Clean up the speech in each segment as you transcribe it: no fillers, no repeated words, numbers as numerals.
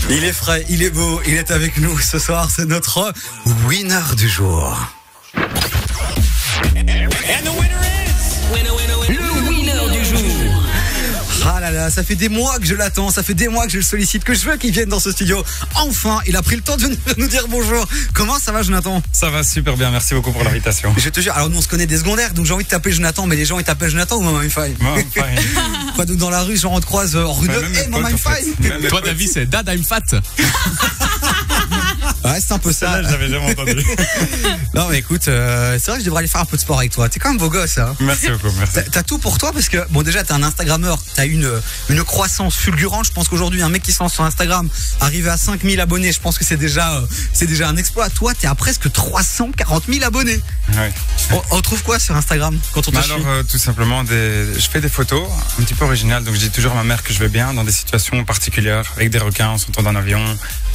Il est frais, il est beau, il est avec nous ce soir, c'est notre winner du jour. Le winner du jour. Ah là là, ça fait des mois que je l'attends, ça fait des mois que je le sollicite, que je veux qu'il vienne dans ce studio. Enfin, il a pris le temps de nous dire bonjour. Comment ça va, Jonathan? Ça va super bien, merci beaucoup pour l'invitation. Je te jure, alors nous on se connaît des secondaires, donc j'ai envie de t'appeler Jonathan, mais les gens ils t'appellent Jonathan ou Maman Fine. Quoi, donc dans la rue, genre on te croise rue de Maman Fine. Toi, David, c'est Dad, I'm fat. Ouais, c'est un peu ça. Là, j'avais jamais entendu. Non, mais écoute, c'est vrai que je devrais aller faire un peu de sport avec toi. T'es quand même beau gosse, hein. Merci beaucoup, merci. T'as tout pour toi parce que, bon, déjà, t'es un Instagrammeur, t'as une croissance fulgurante. Je pense qu'aujourd'hui, un mec qui se lance sur Instagram, arrivé à 5000 abonnés, je pense que c'est déjà un exploit. Toi, t'es à presque 340 000 abonnés. Ouais. On trouve quoi sur Instagram quand on te suit? Alors, tout simplement, je fais des photos un petit peu originales. Donc, je dis toujours à ma mère que je vais bien dans des situations particulières, avec des requins, en sautant d'un avion,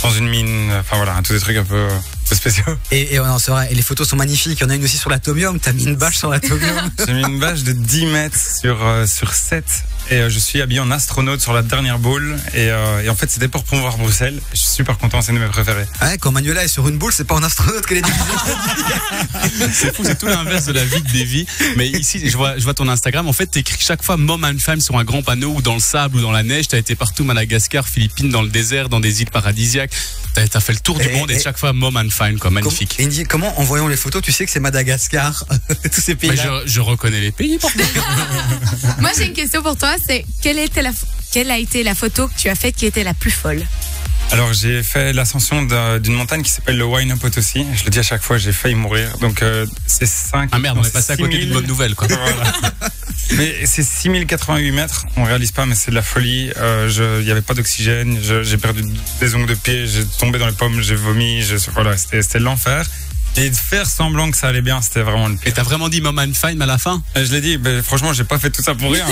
dans une mine, enfin voilà, tous des trucs un peu spéciaux. Et non, c'est vrai, et les photos sont magnifiques. Il y en a une aussi sur l'atomium. T'as mis une bâche sur l'atomium. J'ai mis une bâche de 10 mètres sur 7. Et je suis habillé en astronaute sur la dernière boule. Et en fait, c'était pour promouvoir Bruxelles. Je suis super content, c'est une de mes préférées. Ouais, quand Manuela est sur une boule, c'est pas en astronaute qu'elle est déguisée. C'est fou, c'est tout l'inverse de la vie de Davy. Mais ici, je vois ton Instagram. En fait, t'écris chaque fois Mom and Fame sur un grand panneau ou dans le sable ou dans la neige. T'as été partout, Madagascar, Philippines, dans le désert, dans des îles paradisiaques. T'as fait le tour du monde et chaque fois Mom and Fine, quoi. Magnifique. Et Indy, comment, en voyant les photos, tu sais que c'est Madagascar, tous ces pays. Mais je reconnais les pays, pourtant. Moi, j'ai une question pour toi. C'est quelle a été la photo que tu as faite qui était la plus folle? Alors, j'ai fait l'ascension d'une montagne qui s'appelle le Huayna Potosí. Je le dis à chaque fois, j'ai failli mourir. Donc, c'est 5. Ah merde, on est passé à côté d'une bonne nouvelle, quoi. Voilà. Mais c'est 6088 mètres. On réalise pas, mais c'est de la folie. Il y avait pas d'oxygène. J'ai perdu des ongles de pied. J'ai tombé dans les pommes. J'ai vomi. Voilà, c'était l'enfer. Et de faire semblant que ça allait bien, c'était vraiment le pire. Et t'as vraiment dit Mom and Fine à la fin? Je l'ai dit, mais franchement, j'ai pas fait tout ça pour rien.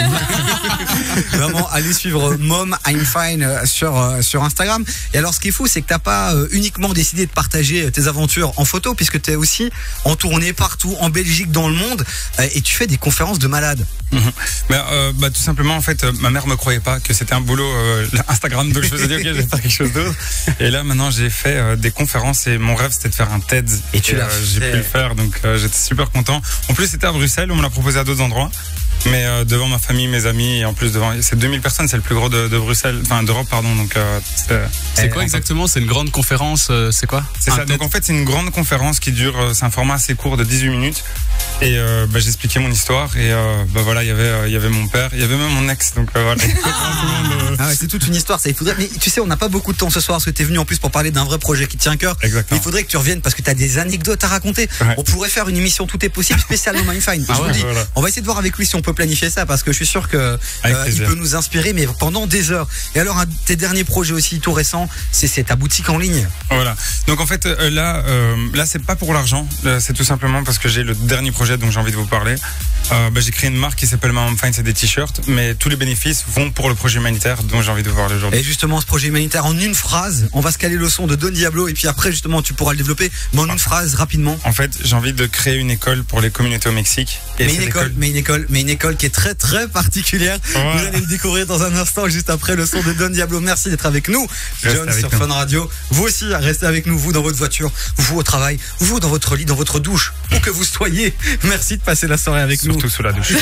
Vraiment, allez suivre Mom I'm Fine sur Instagram. Et alors, ce qui est fou, c'est que t'as pas uniquement décidé de partager tes aventures en photo, puisque t'es aussi en tournée partout, en Belgique, dans le monde, et tu fais des conférences de malades. Tout simplement, en fait, ma mère me croyait pas que c'était un boulot Instagram, donc je me suis dit, ok, je vais faire quelque chose d'autre. Et là, maintenant, j'ai fait des conférences et mon rêve, c'était de faire un TED. Et tu l'as j'ai pu le faire, donc j'étais super content. En plus, c'était à Bruxelles, on me l'a proposé à d'autres endroits. Mais devant ma famille, mes amis, et en plus devant, c'est 2000 personnes, c'est le plus gros de Bruxelles, enfin d'Europe, pardon. Donc c'est quoi exactement? C'est une grande conférence, c'est quoi? C'est ça. Donc en fait, c'est une grande conférence qui dure, c'est un format assez court de 18 minutes. Et j'expliquais mon histoire et voilà, il y avait mon père, il y avait même mon ex, donc voilà. Ah ouais, c'est toute une histoire, ça. Il faudrait, mais tu sais, on n'a pas beaucoup de temps ce soir parce que t'es venu en plus pour parler d'un vrai projet qui te tient à cœur. Exactement. Il faudrait que tu reviennes parce que t'as des anecdotes à raconter. Ouais. On pourrait faire une émission Tout est possible spécialement Mindfine. Ah ouais, voilà. On va essayer de voir avec lui si on peut planifier ça parce que je suis sûr que il peut nous inspirer, mais pendant des heures. Et alors, un de tes derniers projets aussi tout récents, c'est ta boutique en ligne. Voilà. Donc en fait, là, c'est pas pour l'argent. C'est tout simplement parce que j'ai le dernier projet dont j'ai envie de vous parler. J'ai créé une marque qui s'appelle Maman Fine, c'est des t-shirts, mais tous les bénéfices vont pour le projet humanitaire dont j'ai envie de vous parler aujourd'hui. Et justement, ce projet humanitaire, en une phrase, on va se caler le son de Don Diablo et puis après, justement, tu pourras le développer, mais en une phrase, rapidement. En fait, j'ai envie de créer une école pour les communautés au Mexique. Et mais une école qui est très très particulière. Voilà. Vous allez le découvrir dans un instant, juste après le son de Don Diablo. Merci d'être avec nous, John, sur Fun Radio. Vous aussi, restez avec nous, vous dans votre voiture, vous au travail, vous dans votre lit, dans votre douche, où que vous soyez. Merci de passer la soirée avec nous. Surtout sous la douche.